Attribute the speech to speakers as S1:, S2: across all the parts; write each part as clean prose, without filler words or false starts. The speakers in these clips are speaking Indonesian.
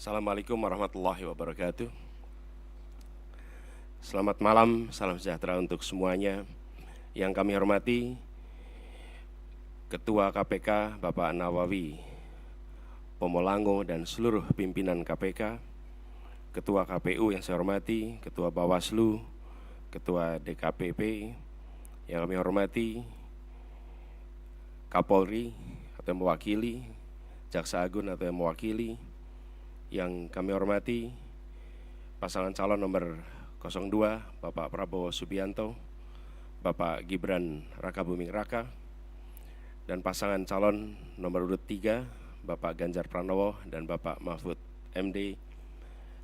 S1: Assalamualaikum warahmatullahi wabarakatuh. Selamat malam, salam sejahtera untuk semuanya. Yang kami hormati Ketua KPK Bapak Nawawi Pomolango dan seluruh pimpinan KPK, Ketua KPU yang saya hormati, Ketua Bawaslu, Ketua DKPP, yang kami hormati Kapolri atau yang mewakili, Jaksa Agung atau yang mewakili, yang kami hormati pasangan calon nomor 02 Bapak Prabowo Subianto, Bapak Gibran Rakabuming Raka, dan pasangan calon nomor urut 3 Bapak Ganjar Pranowo dan Bapak Mahfud MD,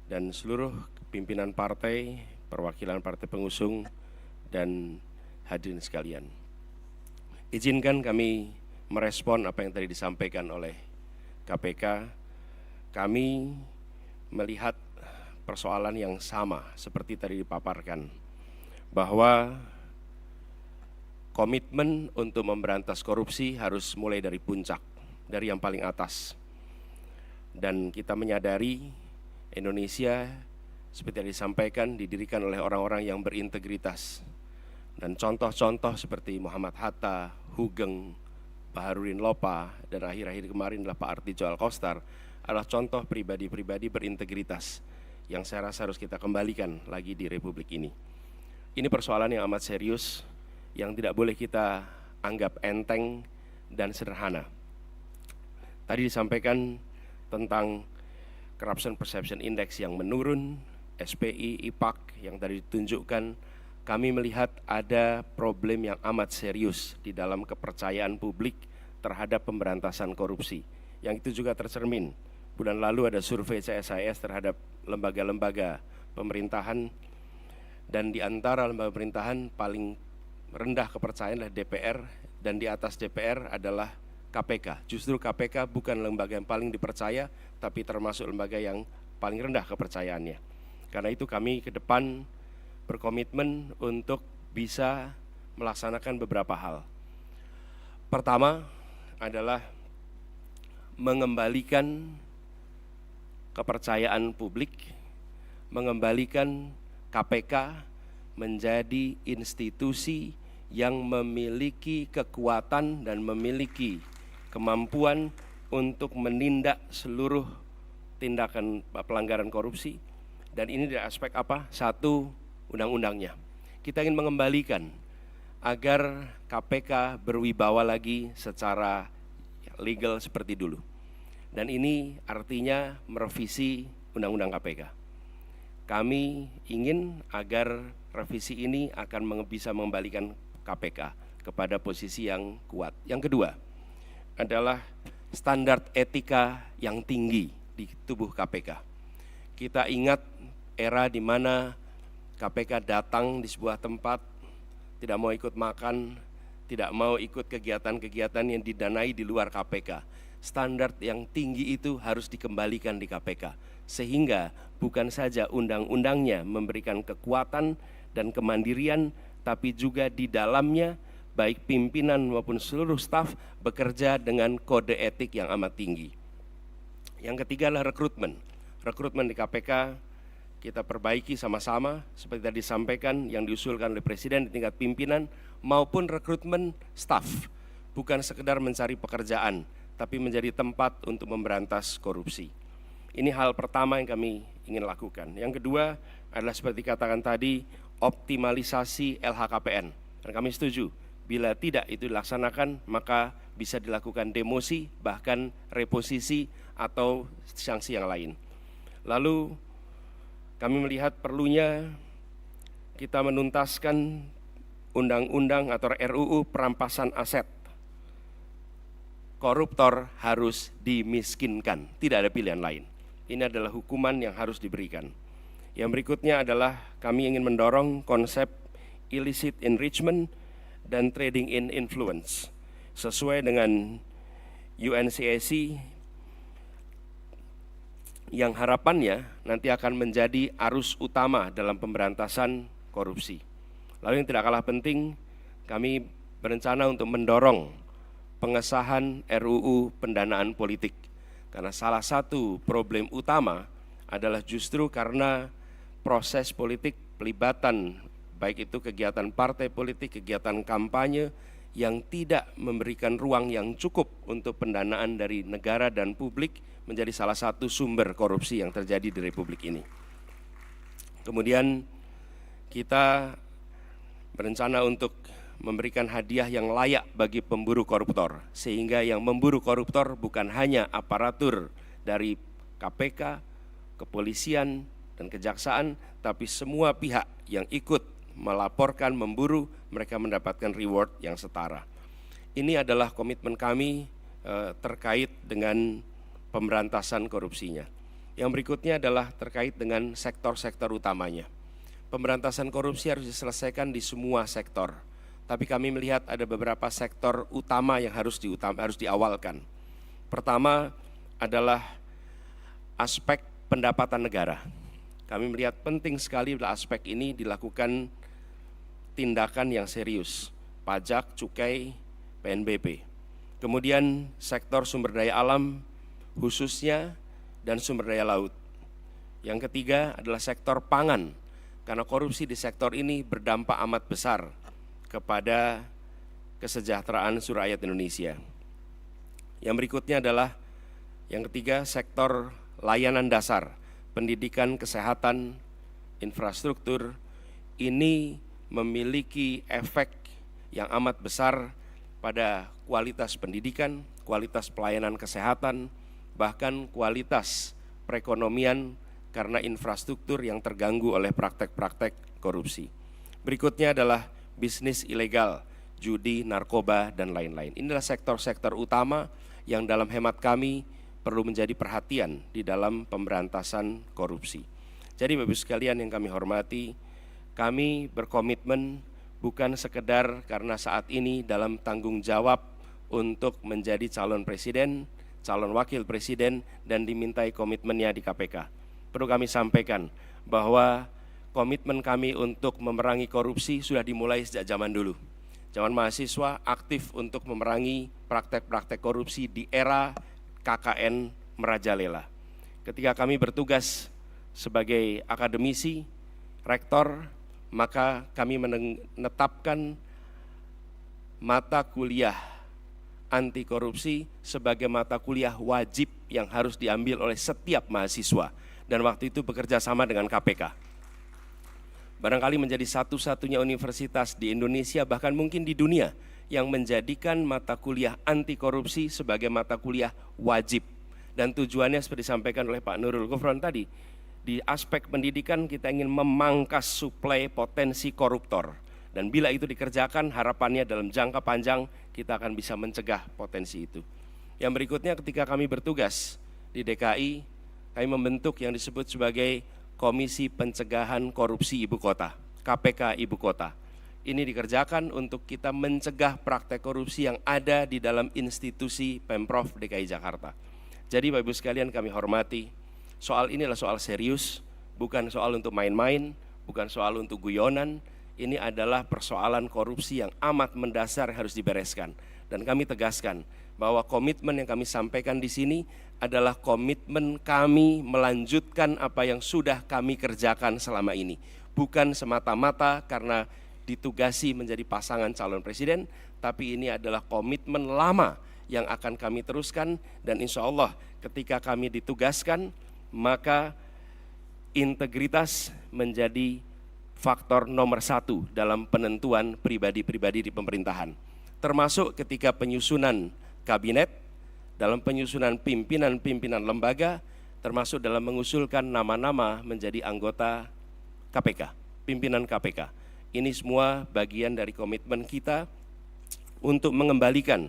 S1: dan seluruh pimpinan partai, perwakilan partai pengusung, dan hadirin sekalian. Izinkan kami merespon apa yang tadi disampaikan oleh KPK. Kami melihat persoalan yang sama seperti tadi dipaparkan, bahwa komitmen untuk memberantas korupsi harus mulai dari puncak, dari yang paling atas. Dan kita menyadari Indonesia seperti yang disampaikan didirikan oleh orang-orang yang berintegritas. Dan contoh-contoh seperti Muhammad Hatta, Hugeng, Baharudin Lopa, dan akhir-akhir kemarin adalah Pak Artijo Alkostar, adalah contoh pribadi-pribadi berintegritas yang saya rasa harus kita kembalikan lagi di Republik ini. Ini persoalan yang amat serius, yang tidak boleh kita anggap enteng dan sederhana. Tadi disampaikan tentang Corruption Perception Index yang menurun, SPI, IPAK yang tadi ditunjukkan. Kami melihat ada problem yang amat serius di dalam kepercayaan publik terhadap pemberantasan korupsi. Yang itu juga tercermin. Bulan lalu ada survei CSIS terhadap lembaga-lembaga pemerintahan, dan di antara lembaga pemerintahan paling rendah kepercayaan adalah DPR, dan di atas DPR adalah KPK. Justru KPK bukan lembaga yang paling dipercaya, tapi termasuk lembaga yang paling rendah kepercayaannya. Karena itu kami ke depan berkomitmen untuk bisa melaksanakan beberapa hal. Pertama adalah mengembalikan kepercayaan publik, mengembalikan KPK menjadi institusi yang memiliki kekuatan dan memiliki kemampuan untuk menindak seluruh tindakan pelanggaran korupsi. Dan ini dari aspek apa? Satu, undang-undangnya. Kita ingin mengembalikan agar KPK berwibawa lagi secara legal seperti dulu. Dan ini artinya merevisi Undang-Undang KPK. Kami ingin agar revisi ini akan bisa mengembalikan KPK kepada posisi yang kuat. Yang kedua adalah standar etika yang tinggi di tubuh KPK. Kita ingat era di mana KPK datang di sebuah tempat, tidak mau ikut makan, tidak mau ikut kegiatan-kegiatan yang didanai di luar KPK. Standar yang tinggi itu harus dikembalikan di KPK, sehingga bukan saja undang-undangnya memberikan kekuatan dan kemandirian, tapi juga di dalamnya baik pimpinan maupun seluruh staf bekerja dengan kode etik yang amat tinggi. Yang ketiga adalah rekrutmen. Rekrutmen di KPK kita perbaiki sama-sama seperti tadi disampaikan yang diusulkan oleh Presiden di tingkat pimpinan maupun rekrutmen staf. Bukan sekedar mencari pekerjaan, tapi menjadi tempat untuk memberantas korupsi. Ini hal pertama yang kami ingin lakukan. Yang kedua adalah seperti katakan tadi, optimalisasi LHKPN. Dan kami setuju, bila tidak itu dilaksanakan, maka bisa dilakukan demosi, bahkan reposisi atau sanksi yang lain. Lalu kami melihat perlunya kita menuntaskan undang-undang atau RUU perampasan aset. Koruptor harus dimiskinkan, tidak ada pilihan lain. Ini adalah hukuman yang harus diberikan. Yang berikutnya adalah kami ingin mendorong konsep illicit enrichment dan trading in influence. Sesuai dengan UNCAC yang harapannya nanti akan menjadi arus utama dalam pemberantasan korupsi. Lalu yang tidak kalah penting, kami berencana untuk mendorong pengesahan RUU pendanaan politik. Karena salah satu problem utama adalah justru karena proses politik pelibatan, baik itu kegiatan partai politik, kegiatan kampanye yang tidak memberikan ruang yang cukup untuk pendanaan dari negara dan publik menjadi salah satu sumber korupsi yang terjadi di Republik ini. Kemudian kita berencana untuk memberikan hadiah yang layak bagi pemburu koruptor, sehingga yang memburu koruptor bukan hanya aparatur dari KPK, kepolisian, dan kejaksaan, tapi semua pihak yang ikut melaporkan, memburu, mereka mendapatkan reward yang setara. Ini adalah komitmen kami terkait dengan pemberantasan korupsinya. Yang berikutnya adalah terkait dengan sektor-sektor utamanya. Pemberantasan korupsi harus diselesaikan di semua sektor. Tapi kami melihat ada beberapa sektor utama yang harus diawalkan. Pertama adalah aspek pendapatan negara. Kami melihat penting sekali aspek ini dilakukan tindakan yang serius, pajak, cukai, PNBP. Kemudian sektor sumber daya alam khususnya dan sumber daya laut. Yang ketiga adalah sektor pangan, karena korupsi di sektor ini berdampak amat besar kepada kesejahteraan seluruh rakyat Indonesia. Yang berikutnya adalah yang ketiga, sektor layanan dasar, pendidikan, kesehatan, infrastruktur. Ini memiliki efek yang amat besar pada kualitas pendidikan, kualitas pelayanan kesehatan, bahkan kualitas perekonomian karena infrastruktur yang terganggu oleh praktek-praktek korupsi. Berikutnya adalah bisnis ilegal, judi, narkoba, dan lain-lain. Inilah sektor-sektor utama yang dalam hemat kami perlu menjadi perhatian di dalam pemberantasan korupsi. Jadi Bapak-Ibu sekalian yang kami hormati, kami berkomitmen bukan sekedar karena saat ini dalam tanggung jawab untuk menjadi calon presiden, calon wakil presiden, dan dimintai komitmennya di KPK. Perlu kami sampaikan bahwa komitmen kami untuk memerangi korupsi sudah dimulai sejak zaman dulu. Zaman mahasiswa aktif untuk memerangi praktek-praktek korupsi di era KKN merajalela. Ketika kami bertugas sebagai akademisi, rektor, maka kami menetapkan mata kuliah anti korupsi sebagai mata kuliah wajib yang harus diambil oleh setiap mahasiswa. Dan waktu itu bekerja sama dengan KPK. Barangkali menjadi satu-satunya universitas di Indonesia, bahkan mungkin di dunia, yang menjadikan mata kuliah anti korupsi sebagai mata kuliah wajib. Dan tujuannya seperti disampaikan oleh Pak Nurul Gufron tadi, di aspek pendidikan kita ingin memangkas suplai potensi koruptor. Dan bila itu dikerjakan, harapannya dalam jangka panjang kita akan bisa mencegah potensi itu. Yang berikutnya, ketika kami bertugas di DKI, kami membentuk yang disebut sebagai Komisi Pencegahan Korupsi Ibu Kota, KPK Ibu Kota. Ini dikerjakan untuk kita mencegah praktek korupsi yang ada di dalam institusi Pemprov DKI Jakarta. Jadi Bapak-Ibu sekalian kami hormati, soal ini adalah soal serius, bukan soal untuk main-main, bukan soal untuk guyonan. Ini adalah persoalan korupsi yang amat mendasar harus dibereskan. Dan kami tegaskan bahwa komitmen yang kami sampaikan di sini adalah komitmen kami melanjutkan apa yang sudah kami kerjakan selama ini. Bukan semata-mata karena ditugasi menjadi pasangan calon presiden, tapi ini adalah komitmen lama yang akan kami teruskan. Dan insya Allah ketika kami ditugaskan, maka integritas menjadi faktor nomor 1 dalam penentuan pribadi-pribadi di pemerintahan. Termasuk ketika penyusunan kabinet, dalam penyusunan pimpinan-pimpinan lembaga, termasuk dalam mengusulkan nama-nama menjadi anggota KPK, pimpinan KPK. Ini semua bagian dari komitmen kita untuk mengembalikan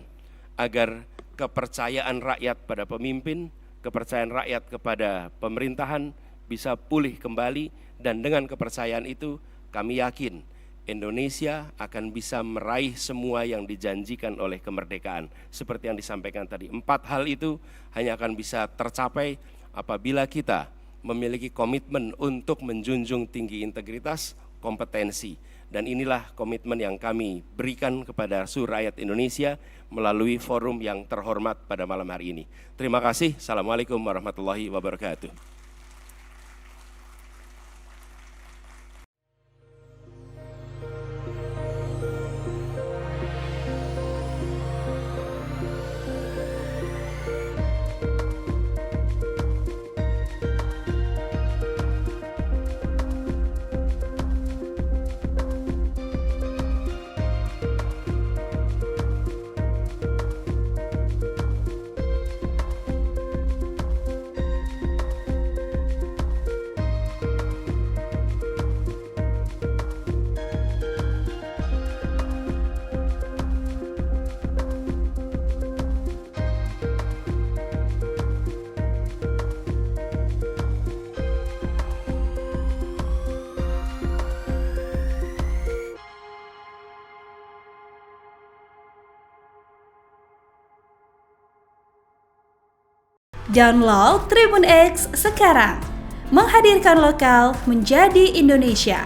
S1: agar kepercayaan rakyat pada pemimpin, kepercayaan rakyat kepada pemerintahan bisa pulih kembali. Dan dengan kepercayaan itu kami yakin Indonesia akan bisa meraih semua yang dijanjikan oleh kemerdekaan. Seperti yang disampaikan tadi, 4 hal itu hanya akan bisa tercapai apabila kita memiliki komitmen untuk menjunjung tinggi integritas, kompetensi, Dan inilah komitmen yang kami berikan kepada seluruh rakyat Indonesia melalui forum yang terhormat pada malam hari ini. Terima kasih. Assalamualaikum warahmatullahi wabarakatuh.
S2: Download Tribun X sekarang, menghadirkan lokal menjadi Indonesia.